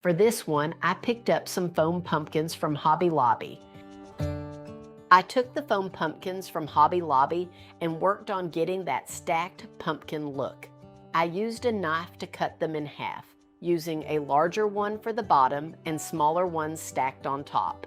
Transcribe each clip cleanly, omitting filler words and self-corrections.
For this one, I picked up some foam pumpkins from Hobby Lobby. I took the foam pumpkins from Hobby Lobby and worked on getting that stacked pumpkin look. I used a knife to cut them in half, using a larger one for the bottom and smaller ones stacked on top.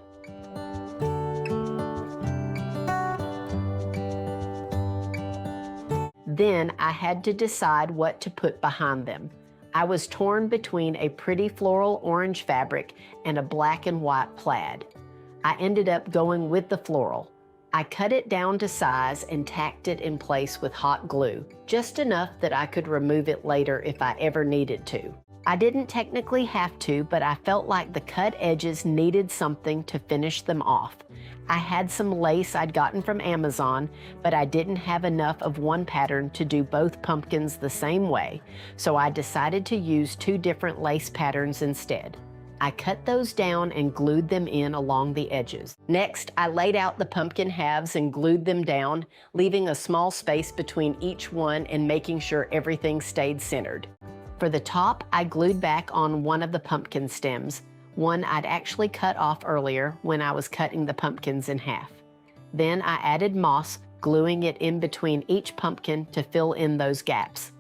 Then I had to decide what to put behind them. I was torn between a pretty floral orange fabric and a black and white plaid. I ended up going with the floral. I cut it down to size and tacked it in place with hot glue, just enough that I could remove it later if I ever needed to. I didn't technically have to, but I felt like the cut edges needed something to finish them off. I had some lace I'd gotten from Amazon, but I didn't have enough of one pattern to do both pumpkins the same way, so I decided to use two different lace patterns instead. I cut those down and glued them in along the edges. Next, I laid out the pumpkin halves and glued them down, leaving a small space between each one and making sure everything stayed centered. For the top, I glued back on one of the pumpkin stems, one I'd actually cut off earlier when I was cutting the pumpkins in half. Then I added moss, gluing it in between each pumpkin to fill in those gaps.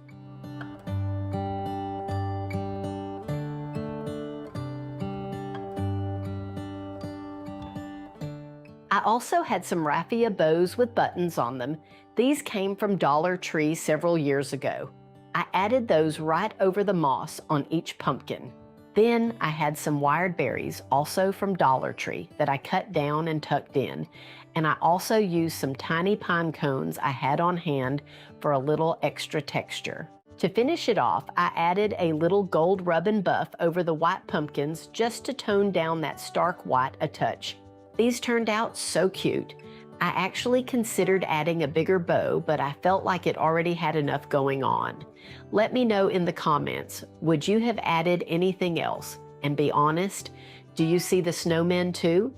I also had some raffia bows with buttons on them. These came from Dollar Tree several years ago. I added those right over the moss on each pumpkin. Then I had some wired berries, also from Dollar Tree, that I cut down and tucked in, and I also used some tiny pine cones I had on hand for a little extra texture. To finish it off, I added a little gold rub and buff over the white pumpkins just to tone down that stark white a touch. These turned out so cute. I actually considered adding a bigger bow, but I felt like it already had enough going on. Let me know in the comments, would you have added anything else? And be honest, do you see the snowmen too?